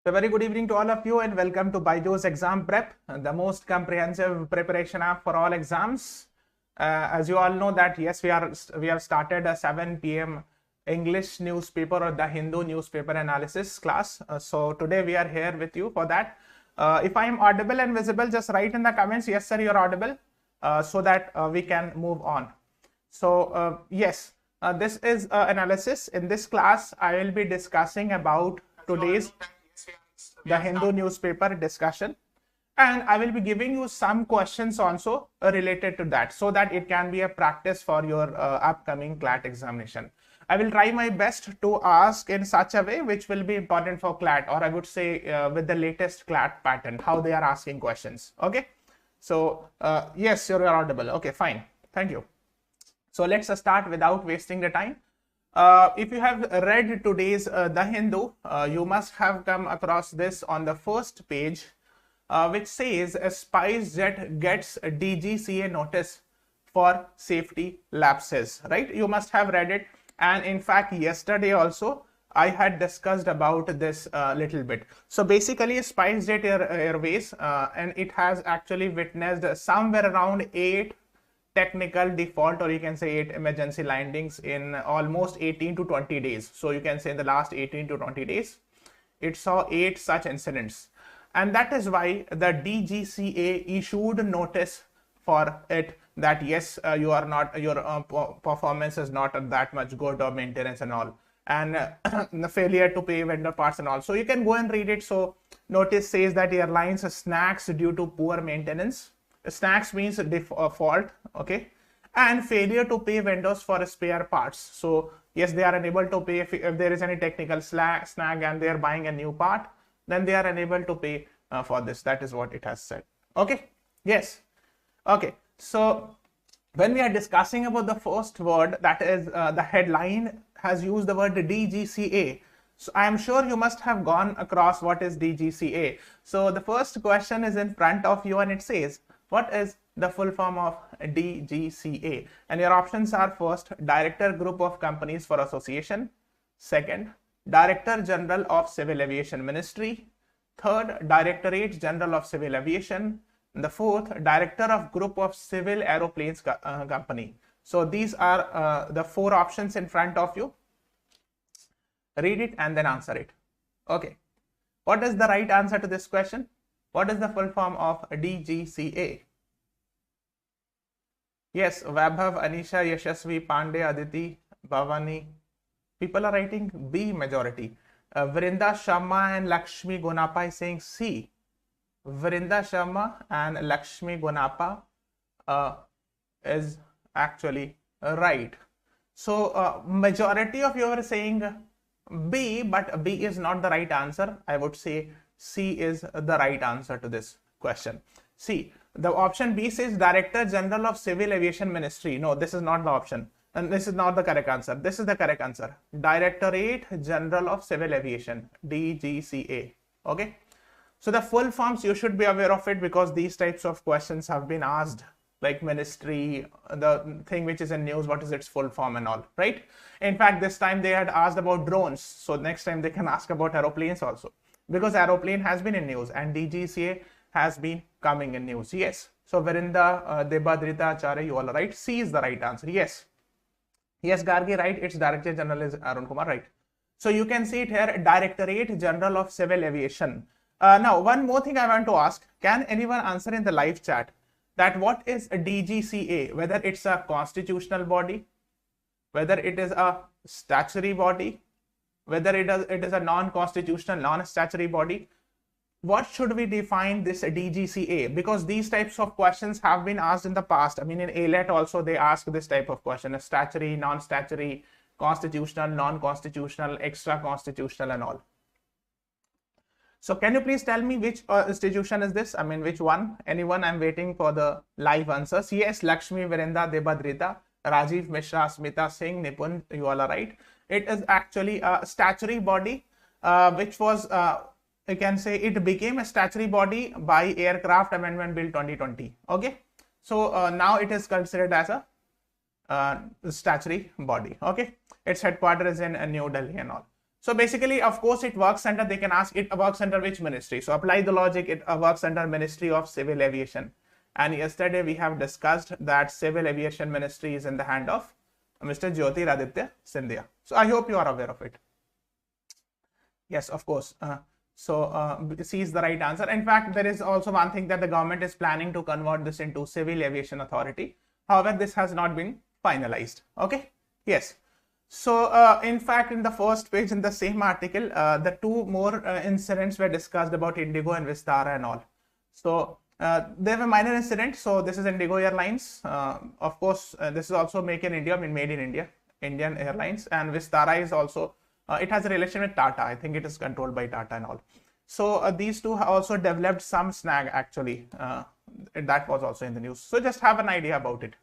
So very good evening to all of you and welcome to BYJU'S Exam Prep, the most comprehensive preparation app for all exams. As you all know that yes, we have started a 7 p.m. English newspaper or the Hindu newspaper analysis class. So today we are here with you for that. If I am audible and visible, just write in the comments, yes sir, you're audible, so that we can move on. So yes, this is analysis. In this class, I will be discussing about today's the Hindu newspaper discussion, and I will be giving you some questions also related to that so that it can be a practice for your upcoming CLAT examination. I will try my best to ask in such a way which will be important for CLAT, or I would say with the latest CLAT pattern, how they are asking questions. Okay, so yes, you're audible. Okay, fine, thank you. So let's start without wasting the time. If you have read today's The Hindu, you must have come across this on the first page, which says SpiceJet gets a DGCA notice for safety lapses, right? You must have read it. And in fact, yesterday also, I had discussed about this a little bit. So basically, SpiceJet Airways, and it has actually witnessed somewhere around 8 technical default, or you can say 8 emergency landings in almost 18 to 20 days. So you can say in the last 18 to 20 days, it saw 8 such incidents. And that is why the DGCA issued notice for it that yes, you are not, your performance is not that much good, or maintenance and all, and the failure to pay vendor parts and all. So you can go and read it. So notice says that airlines snacks due to poor maintenance. Snacks means default, okay, and failure to pay vendors for spare parts. So yes, they are unable to pay if there is any technical snag and they are buying a new part, then they are unable to pay for this. That is what it has said. Okay, yes, okay. So when we are discussing about the first word, that is the headline has used the word DGCA. So I am sure you must have gone across what is DGCA. So the first question is in front of you and it says, what is the full form of DGCA? And your options are: first, Director Group of Companies for Association; second, Director General of Civil Aviation Ministry; third, Directorate General of Civil Aviation; and the fourth, Director of Group of Civil Aeroplanes Company. So these are the 4 options in front of you. Read it and then answer it. Okay. What is the right answer to this question? What is the full form of DGCA? Yes, Vaibhav, Anisha, Yashasvi, Pandey, Aditi, Bhavani. People are writing B majority. Vrinda Sharma and Lakshmi Gunapa is saying C. Vrinda Sharma and Lakshmi Gunapa is actually right. So majority of you are saying B, but B is not the right answer. I would say C is the right answer to this question. See, the option B says Director General of Civil Aviation Ministry. No, this is not the option. And this is not the correct answer. This is the correct answer. Directorate General of Civil Aviation, DGCA. Okay. So the full forms, you should be aware of it because these types of questions have been asked, like ministry, the thing which is in news, what is its full form and all, right? In fact, this time they had asked about drones. So next time they can ask about aeroplanes also, because aeroplane has been in news and DGCA has been coming in news. Yes. So Virinda, Debadrita, Acharya, you all are right. C is the right answer. Yes. Yes, Gargi, right. Its Director General is Arun Kumar, right. So you can see it here, Directorate General of Civil Aviation. Now, one more thing I want to ask. Can anyone answer in the live chat that what is a DGCA? Whether it's a constitutional body, whether it is a statutory body, whether it is a non-constitutional, non-statutory body. What should we define this DGCA? Because these types of questions have been asked in the past. I mean, in ALET also they ask this type of question: statutory, non-statutory, constitutional, non-constitutional, extra-constitutional and all. So can you please tell me which institution is this? I mean, which one? Anyone? I'm waiting for the live answers. Yes, Lakshmi, Virinda, Debadrita, Rajiv Mishra, Smita Singh, Nipun, you all are right. It is actually a statutory body, which was, you can say it became a statutory body by Aircraft Amendment Bill 2020. Okay. So now it is considered as a statutory body. Okay. Its headquarters is in New Delhi and all. So basically, of course, it works under, they can ask, it works under which ministry? So apply the logic, it works under Ministry of Civil Aviation. And yesterday we have discussed that Civil Aviation Ministry is in the hand of Mr. Jyotiraditya Scindia. So I hope you are aware of it. Yes, of course. C is the right answer. In fact, there is also one thing that the government is planning to convert this into Civil Aviation Authority. However, this has not been finalized. Okay. Yes. So, in fact, in the first page in the same article, the two more incidents were discussed about Indigo and Vistara and all. So, there were minor incidents. So, this is Indigo Airlines. Of course, this is also Make in India, made in India, Indian Airlines. And Vistara is also, it has a relation with Tata. I think it is controlled by Tata and all. So, these two also developed some snag actually. That was also in the news. So, just have an idea about it.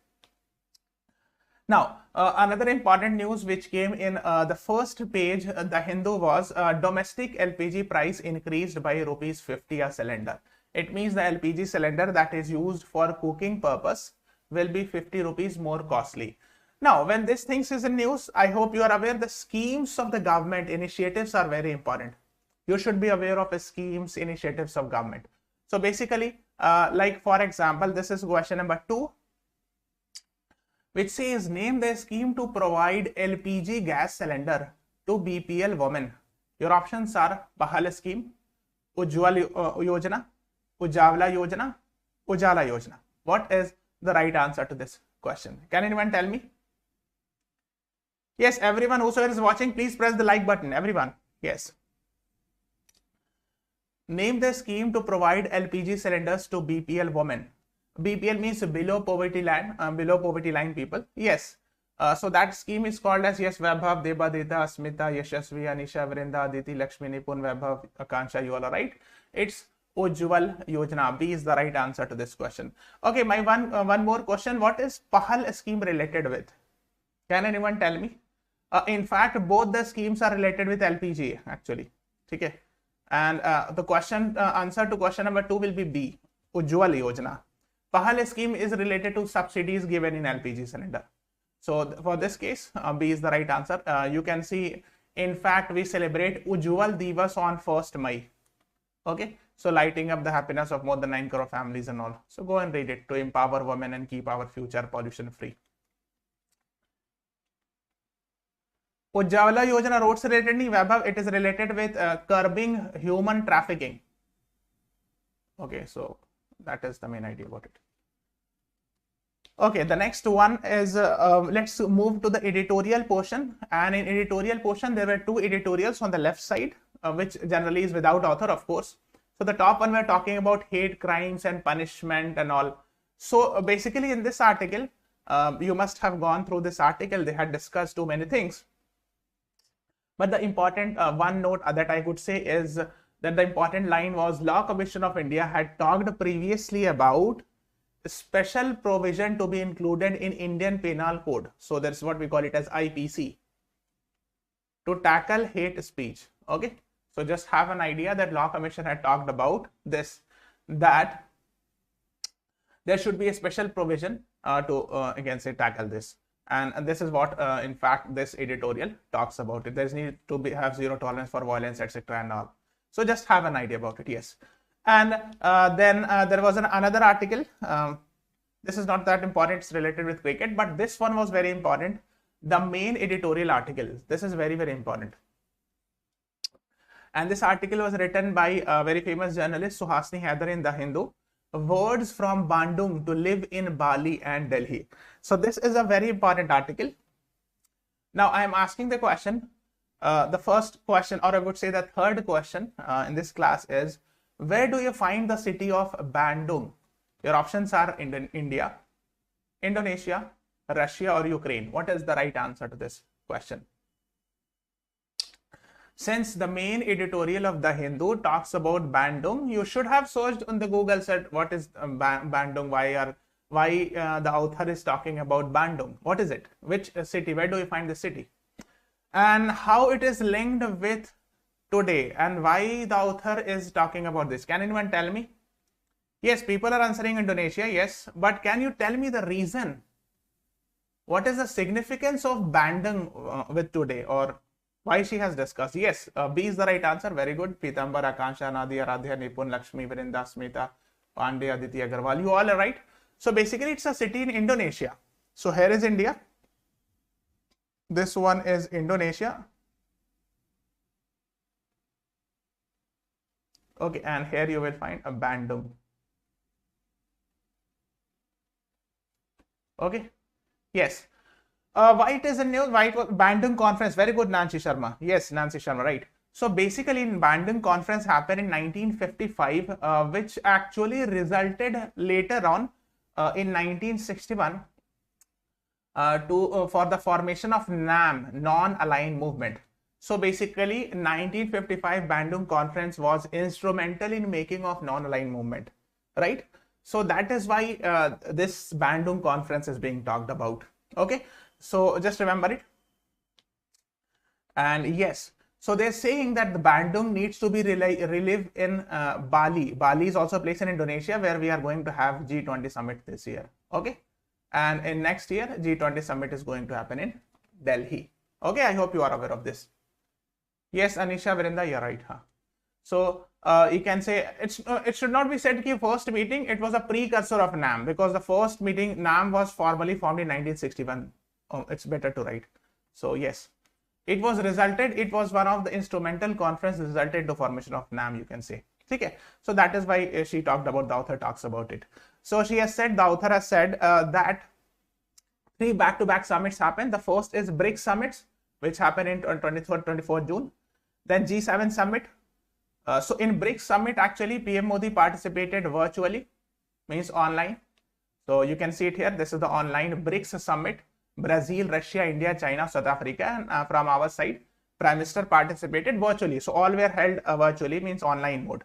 Now, another important news which came in the first page, the Hindu, was domestic LPG price increased by rupees 50 a cylinder. It means the LPG cylinder that is used for cooking purpose will be 50 rupees more costly. Now, when this thing is in news, I hope you are aware the schemes of the government initiatives are very important. You should be aware of the schemes, initiatives of government. So basically, like for example, this is question number 2. Which says, name the scheme to provide LPG gas cylinder to BPL women. Your options are Pahal scheme, Ujjwala Yojana, Ujjwala Yojana, Ujjwala Yojana. What is the right answer to this question? Can anyone tell me? Yes, everyone whosoever is watching, please press the like button. Everyone. Yes. Name the scheme to provide LPG cylinders to BPL women. BPL means below poverty line people. Yes. So that scheme is called as, yes, Vaibhav, Debadita, Asmita, Yashasvi, Anisha, Vrinda, Aditi, Lakshmi, Nipun, Vaibhav, Akansha, you all are right. It's Ujjwala Yojana. B is the right answer to this question. Okay, my one more question. What is Pahal scheme related with? Can anyone tell me? In fact, both the schemes are related with LPG actually. Okay. And the question answer to question number 2 will be B, Ujjwala Yojana. Pahal scheme is related to subsidies given in LPG cylinder. So for this case, B is the right answer. You can see, in fact, we celebrate Ujjwal Divas on 1st May. Okay. So lighting up the happiness of more than 9 crore families and all. So go and read it to empower women and keep our future pollution free. Ujjwala Yojana roads related nahi, Vaibhav, it is related with curbing human trafficking. Okay, so that is the main idea about it. Okay, the next one is, let's move to the editorial portion. And in editorial portion, there were 2 editorials on the left side, which generally is without author, of course. So the top one, we're talking about hate crimes and punishment and all. So basically in this article, you must have gone through this article. They had discussed too many things. But the important one note that I could say is that the important line was, Law Commission of India had talked previously about special provision to be included in Indian Penal Code. So that's what we call it as IPC, to tackle hate speech. Okay. So just have an idea that Law Commission had talked about this, that there should be a special provision to again say tackle this. And this is what, in fact, this editorial talks about it. There's need to have zero tolerance for violence, etc. and all. So just have an idea about it. Yes. And then there was another article. This is not that important. It's related with cricket, but this one was very important. The main editorial article. This is very, very important. And this article was written by a very famous journalist, Suhasini Haider, in The Hindu. Words from Bandung to live in Bali and Delhi. So this is a very important article. Now I am asking the question, the first question, or I would say the third question in this class is, where do you find the city of Bandung? Your options are India, Indonesia, Russia, or Ukraine. What is the right answer to this question? Since the main editorial of The Hindu talks about Bandung, you should have searched on the Google, said what is Bandung, why the author is talking about Bandung. What is it? Which city? Where do you find the city? And how it is linked with today, and why the author is talking about this? Can anyone tell me? Yes, people are answering Indonesia, yes. But can you tell me the reason? What is the significance of Bandung with today? Or Why she has discussed? Yes, B is the right answer. Very good. Pitambar, Akansha, Nadia, Radhya, Nipun, Lakshmi, Vrinda, Smita, Pandey, Aditi, Agarwal. You all are right. So basically, it's a city in Indonesia. So here is India. This one is Indonesia. Okay, and here you will find a Bandung. Okay, yes. Why it is a news? Why it was Bandung conference? Very good, Nancy Sharma. Yes, Nancy Sharma, right. So basically, in Bandung conference happened in 1955, which actually resulted later on in 1961 for the formation of NAM, non-aligned movement. So basically, 1955 Bandung conference was instrumental in making of non-aligned movement, right? So that is why this Bandung conference is being talked about. Okay, so just remember it. And yes, so they're saying that the Bandung needs to be relived in Bali. Bali is also a place in Indonesia where we are going to have G20 summit this year. Okay, and in next year G20 summit is going to happen in Delhi. Okay, I hope you are aware of this. Yes, Anisha, Vrinda, you're right. Huh? So you can say it should not be said that first meeting, it was a precursor of NAM, because the first meeting NAM was formally formed in 1961. Oh, it's better to write. So yes, it was one of the instrumental conference resulted to formation of NAM, you can say. Okay, so that is why she talked about, the author talks about it. So she has said, the author has said that 3 back-to-back summits happened. The first is BRICS summits, which happened in 23rd, 24th June. Then G7 summit. So in BRICS summit, actually PM Modi participated virtually, means online. So you can see it here. This is the online BRICS summit. Brazil, Russia, India, China, South Africa, and from our side, Prime Minister participated virtually. So all were held virtually, means online mode.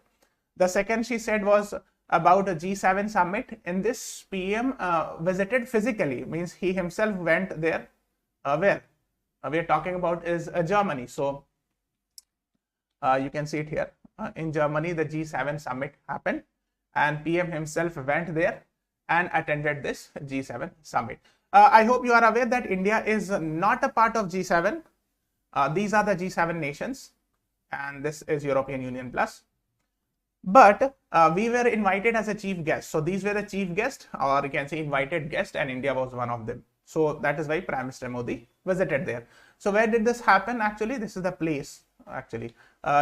The second she said was about a G7 summit. In this, PM visited physically, means he himself went there. Where we are talking about is Germany. So you can see it here. In Germany, the G7 summit happened, and PM himself went there and attended this G7 summit. I hope you are aware that India is not a part of G7. These are the G7 nations, and this is European Union plus. But we were invited as a chief guest. So these were the chief guests, or you can say invited guest, and India was one of them. So that is why Prime Minister Modi visited there. So where did this happen? Actually, this is the place. Actually,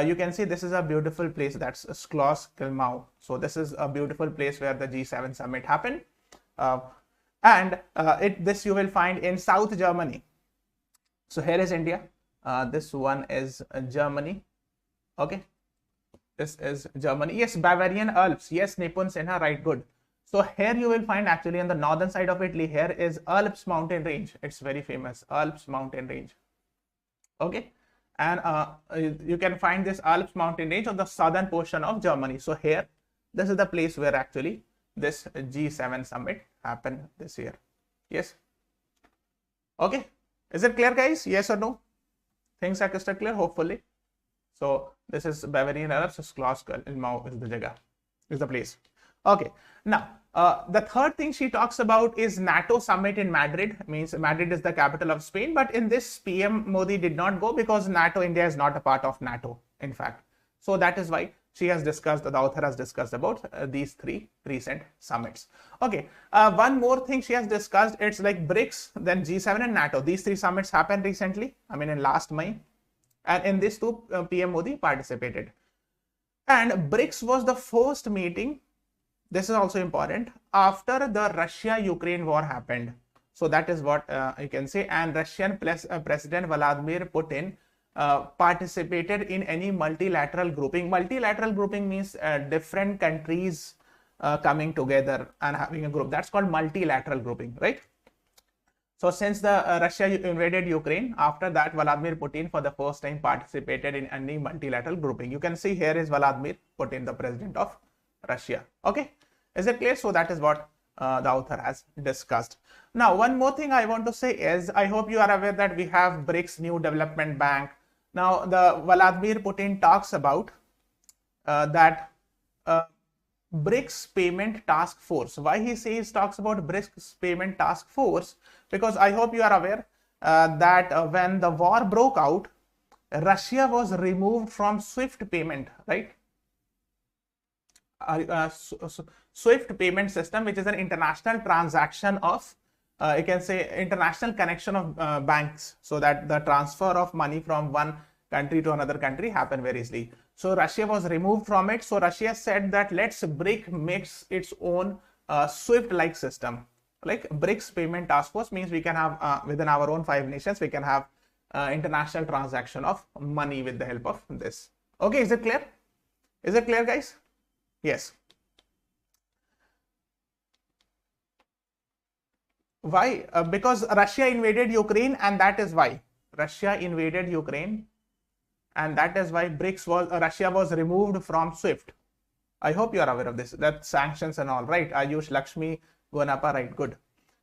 you can see this is a beautiful place. That's Schloss Kilmau. So this is a beautiful place where the G7 summit happened. And this you will find in South Germany. So here is India. This one is Germany. Okay, this is Germany. Yes, Bavarian Alps. Yes, Nipun Sinha, right, good. So here you will find actually on the northern side of Italy, here is Alps mountain range. It's very famous, Alps mountain range. Okay, and you can find this Alps mountain range on the southern portion of Germany. So here, this is the place where actually this G7 summit happened this year. Yes. Okay. Is it clear, guys? Yes or no? Things are crystal clear, hopefully. So this is Bavarian Alps. Schloss Kilmau is the jaga, is the place. Okay. Now, the third thing she talks about is NATO summit in Madrid. Means Madrid is the capital of Spain. But in this, PM Modi did not go because NATO, India is not a part of NATO, in fact. So that is why she has discussed, the author has discussed about these 3 recent summits. Okay, one more thing she has discussed, it's like BRICS, then G7 and NATO. These 3 summits happened recently, I mean in last May, and in this too PM Modi participated. And BRICS was the first meeting, this is also important, after the Russia-Ukraine war happened. So that is what you can say. And Russian President Vladimir Putin participated in any multilateral grouping. Multilateral grouping means different countries coming together and having a group. That's called multilateral grouping, right? So since the Russia invaded Ukraine, after that Vladimir Putin for the first time participated in any multilateral grouping. You can see here is Vladimir Putin, the president of Russia. Okay, is it clear? So that is what the author has discussed. Now, one more thing I want to say is, I hope you are aware that we have BRICS New Development Bank. Now, the Vladimir Putin talks about that BRICS Payment Task Force. Why he talks about BRICS Payment Task Force? Because I hope you are aware that when the war broke out, Russia was removed from SWIFT payment, right? SWIFT payment system, which is an international transaction of, you can say, international connection of banks, so that the transfer of money from one country to another country happen very easily. So Russia was removed from it. So Russia said that let's BRIC makes its own SWIFT-like system. Like BRICS Payment Task Force means we can have within our own 5 nations, we can have international transaction of money with the help of this. Okay, is it clear? Is it clear, guys? Yes. Why? Because Russia invaded Ukraine, and that is why Russia invaded Ukraine, and that is why BRICS was Russia was removed from SWIFT. I hope you are aware of this. That sanctions and all, right? Ayush, Lakshmi, Gonapa, right? Good.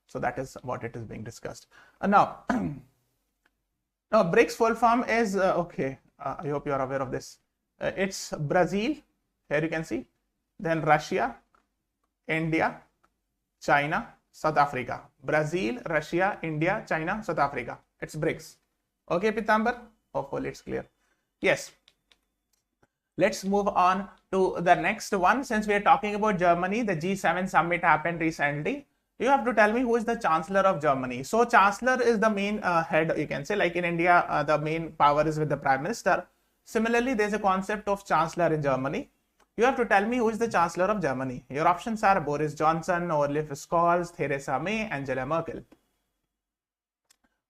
So that is what it is being discussed. Now, now BRICS full form is okay. I hope you are aware of this. It's Brazil. Here you can see. Then Russia, India, China, South Africa. Brazil, Russia, India, China, South Africa. It's BRICS. Okay, Pitambar? Hopefully it's clear. Yes. Let's move on to the next one. Since we are talking about Germany, the G7 summit happened recently. You have to tell me who is the Chancellor of Germany. So Chancellor is the main head, you can say, like in India, the main power is with the Prime Minister. Similarly, there's a concept of Chancellor in Germany. You have to tell me who is the Chancellor of Germany. Your options are Boris Johnson, Olaf Scholz, Theresa May, Angela Merkel.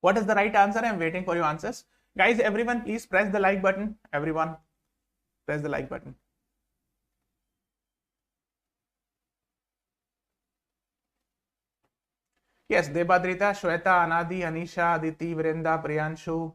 What is the right answer? I'm waiting for your answers. Guys, everyone, please press the like button. Everyone, press the like button. Yes, Debadrita, Shweta, Anadi, Anisha, Aditi, Vrinda, Priyanshu,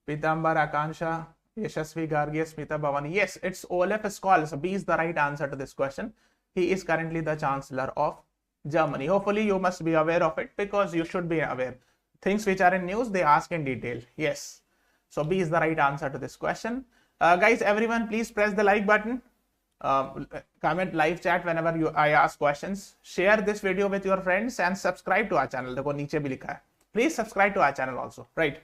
Pitambar, Akansha, Yashasvi, Gargi, Smita, Bhavani. Yes, it's Olaf Scholz. B is the right answer to this question. He is currently the Chancellor of Germany. Hopefully, you must be aware of it, because you should be aware. Things which are in news, they ask in detail. Yes. So B is the right answer to this question. Guys, everyone, please press the like button. Comment, live chat whenever I ask questions. Share this video with your friends and subscribe to our channel. देखो नीचे भी लिखा है. Please subscribe to our channel also. Right.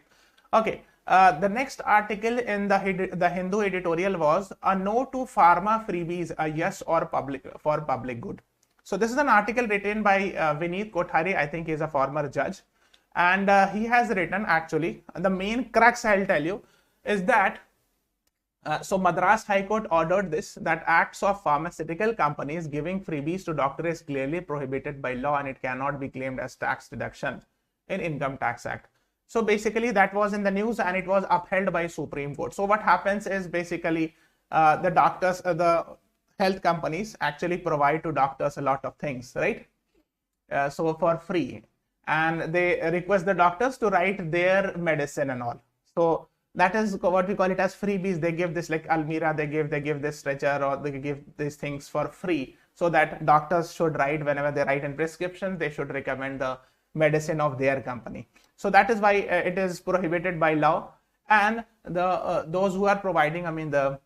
Okay. The next article in the Hindu editorial was a no to pharma freebies, a yes or for public good. So this is an article written by Vineet Kothari. I think he is a former judge, and he has written, actually, the main crux I'll tell you is that so Madras High Court ordered this, that acts of pharmaceutical companies giving freebies to doctors is clearly prohibited by law and it cannot be claimed as tax deduction in Income Tax Act. So basically that was in the news and it was upheld by Supreme Court. So what happens is basically the doctors, the health companies actually provide to doctors a lot of things, right? So for free, and they request the doctors to write their medicine and all. So that is what we call it as freebies. They give this, like Almira, they give this stretcher, or they give these things for free, so that doctors should write, whenever they write in prescriptions, they should recommend the medicine of their company. So that is why it is prohibited by law, and the those who are providing, I mean the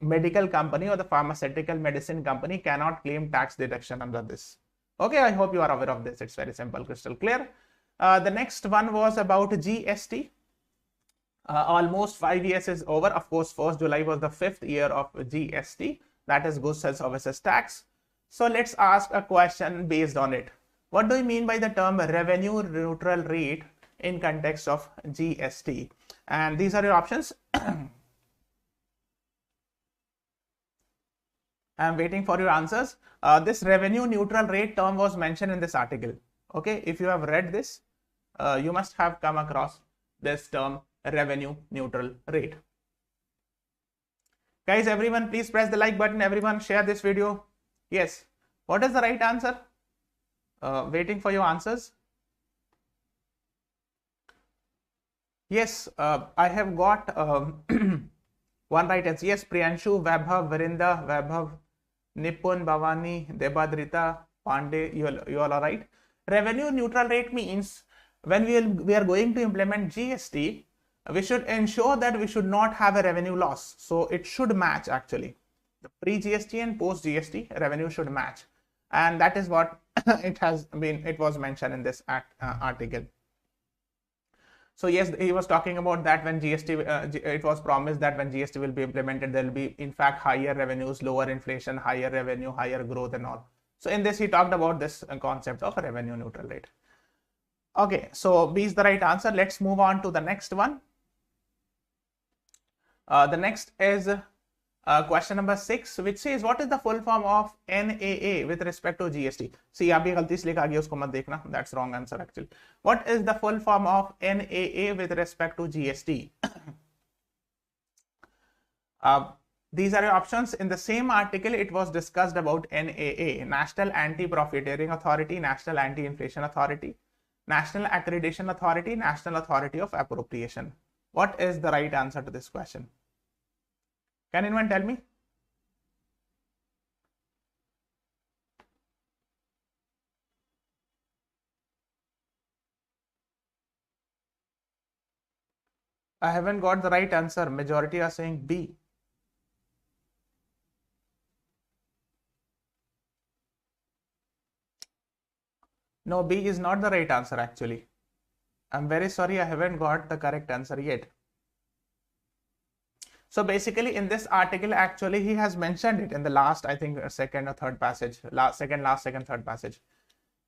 medical company or the pharmaceutical medicine company cannot claim tax deduction under this. Okay, I hope you are aware of this. It's very simple, crystal clear. The next one was about GST. Almost 5 years is over. Of course, 1st July was the 5th year of GST, that is Goods and Services Tax. So let's ask a question based on it. What do you mean by the term revenue neutral rate in context of GST? And these are your options. I'm waiting for your answers. This revenue neutral rate term was mentioned in this article. Okay, if you have read this, you must have come across this term, revenue neutral rate. Guys, everyone, please press the like button. Everyone, share this video. Yes. What is the right answer? Waiting for your answers. Yes, I have got one right answer. Yes, Priyanshu, Vaibhav, Virinda, Vaibhav, Nipun, Bhavani, Debadrita, Pandey, you all are right. Revenue neutral rate means when we are going to implement GST, we should ensure that we should not have a revenue loss. So it should match, actually. The pre-GST and post-GST revenue should match. And that is what it was mentioned in this article. So yes, he was talking about that when GST, it was promised that when GST will be implemented, there will be in fact higher revenues, lower inflation, higher revenue, higher growth and all. So in this, he talked about this concept of a revenue neutral rate. Okay, so B is the right answer. Let's move on to the next one. The next is question number 6, which says what is the full form of NAA with respect to GST? See, अभी गलती से लिखा गया, उसको मत देखना. That's wrong answer actually. What is the full form of NAA with respect to GST? These are your options. In the same article, it was discussed about NAA, National Anti-Profiteering Authority, National Anti-Inflation Authority, National Accreditation Authority, National Authority of Appropriation. What is the right answer to this question? Can anyone tell me? I haven't got the right answer. Majority are saying B. No, B is not the right answer actually. I'm very sorry, I haven't got the correct answer yet. So basically in this article, actually he has mentioned it in the last, I think second or third passage, second, third passage.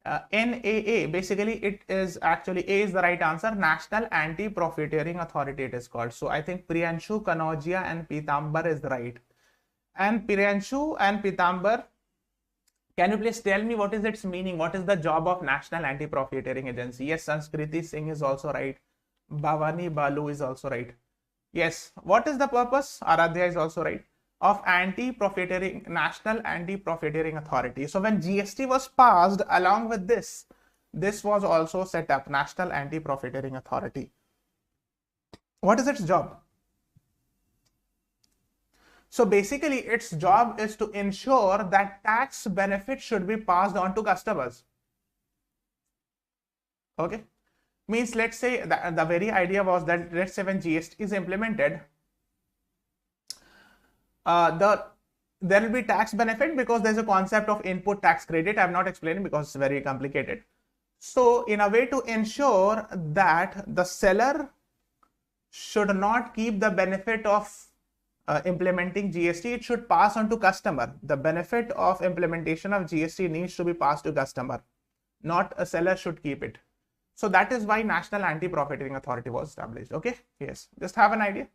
NAA, basically it is actually, A is the right answer, National Anti-Profiteering Authority it is called. So I think Priyanshu, Kanojia and Pitambar is right. And Priyanshu and Pitambar, can you please tell me what is its meaning? What is the job of National Anti-Profiteering Agency? Yes, Sanskriti Singh is also right. Bhavani Balu is also right. Yes, what is the purpose? Aradhya is also right. Of anti-profiteering, National Anti-Profiteering Authority. So when GST was passed, along with this was also set up, National Anti-Profiteering Authority. What is its job? So basically its job is to ensure that tax benefits should be passed on to customers. Okay. Means let's say the very idea was that let's say when GST is implemented, there will be tax benefit because there's a concept of input tax credit. I'm not explaining because it's very complicated. So in a way to ensure that the seller should not keep the benefit of implementing GST, it should pass on to customer. The benefit of implementation of GST needs to be passed to customer, not a seller should keep it. So that is why National Anti-Profiteering Authority was established. Okay, yes, just have an idea.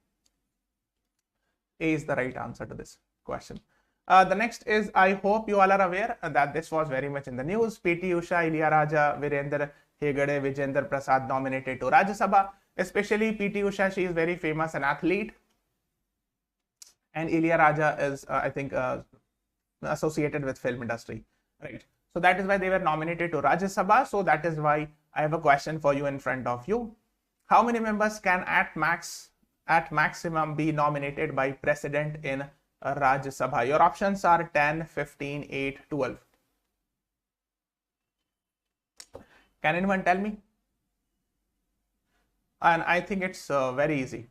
A is the right answer to this question. The next is, I hope you all are aware that this was very much in the news. PT Usha, Ilya Raja, Virendra Hegade, Vijender Prasad nominated to Rajya Sabha. Especially PT Usha, she is very famous, an athlete. And Ilya Raja is, I think, associated with film industry, right? So that is why they were nominated to Rajya Sabha. So that is why I have a question for you in front of you. How many members can at maximum be nominated by president in Rajya Sabha? Your options are 10, 15, 8, 12. Can anyone tell me? And I think it's very easy.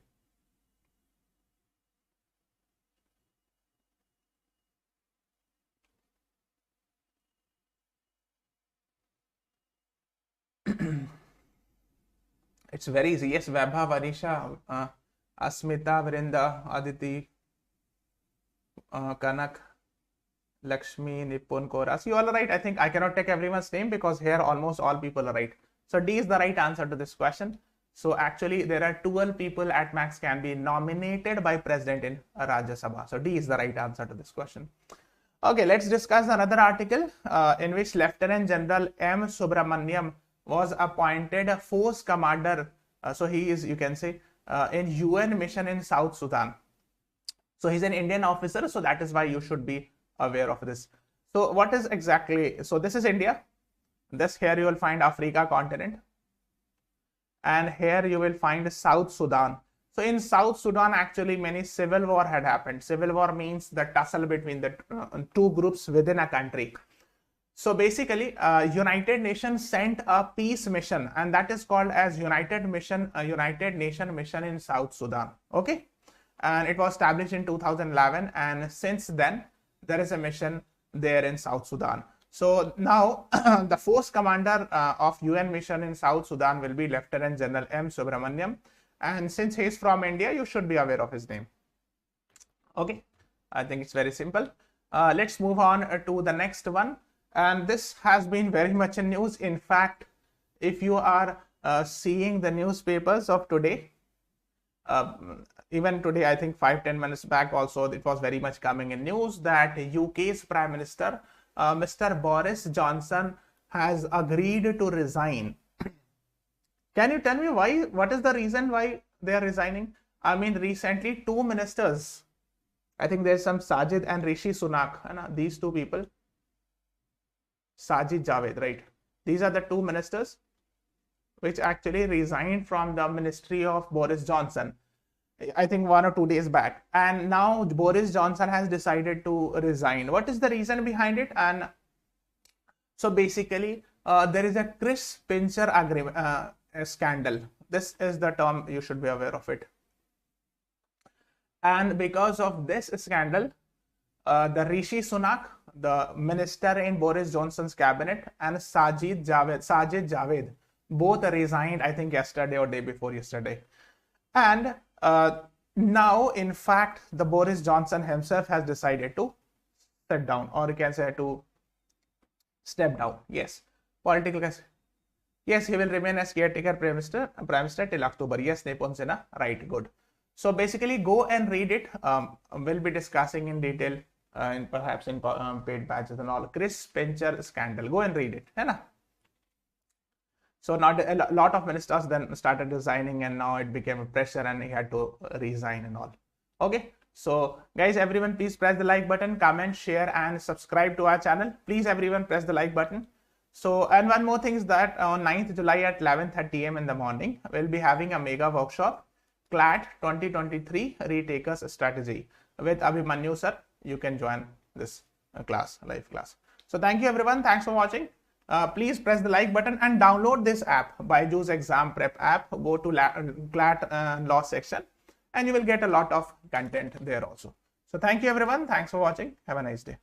It's very easy. Yes, Vaibhav, Anisha, Asmita, Vrinda, Aditi, Kanak, Lakshmi, Nipun, Koras. You all are right. I think I cannot take everyone's name because here almost all people are right. So D is the right answer to this question. So actually there are 12 people at max can be nominated by president in Rajya Sabha. So D is the right answer to this question. Okay, let's discuss another article in which Lieutenant General M. Subramaniam was appointed a force commander. So he is, you can say, in UN mission in South Sudan. So he's an Indian officer. So that is why you should be aware of this. So what is exactly, so this is India. This here you will find Africa continent. And here you will find South Sudan. So in South Sudan, actually many civil war had happened. Civil war means the tussle between the two groups within a country. So basically, United Nations sent a peace mission, and that is called as United Nation Mission in South Sudan. Okay, and it was established in 2011, and since then there is a mission there in South Sudan. So now the force commander of UN mission in South Sudan will be Lieutenant General M. Subramaniam. And since he is from India, you should be aware of his name. Okay, I think it's very simple. Let's move on to the next one. And this has been very much in news. In fact, if you are seeing the newspapers of today, even today, I think 5-10 minutes back also, it was very much coming in news that UK's Prime Minister, Mr. Boris Johnson, has agreed to resign. Can you tell me why? What is the reason why they are resigning? I mean, recently 2 ministers, I think there's some Sajid and Rishi Sunak, these 2 people, Sajid Javed, right? These are the 2 ministers which actually resigned from the ministry of Boris Johnson, I think 1 or 2 days back. And now Boris Johnson has decided to resign. What is the reason behind it? And so basically, there is a Chris Pincher agreement, scandal. This is the term, you should be aware of it. And because of this scandal, the Rishi Sunak, the minister in Boris Johnson's cabinet, and Sajid Javed, both resigned, I think yesterday or day before yesterday. And now, in fact, the Boris Johnson himself has decided to step down, or you can say to step down. Yes, political. Yes, he will remain as caretaker prime minister till October. Yes, Nipon Sena, right, good. So basically, go and read it. We'll be discussing in detail, perhaps in paid batches and all. Chris Pincher scandal. Go and read it. Hai na? So not a lot of ministers then started resigning, and now it became a pressure, and he had to resign and all. Okay. So guys, everyone, please press the like button, comment, share, and subscribe to our channel. Please, everyone, press the like button. So, and one more thing is that on 9th July at 11:30 am in the morning, we'll be having a mega workshop, CLAT 2023 Retakers Strategy with Abhimanyu sir. You can join this class, live class. So thank you everyone. Thanks for watching. Please press the like button and download this app, BYJU'S exam prep app. Go to CLAT law section and you will get a lot of content there also. So thank you everyone. Thanks for watching. Have a nice day.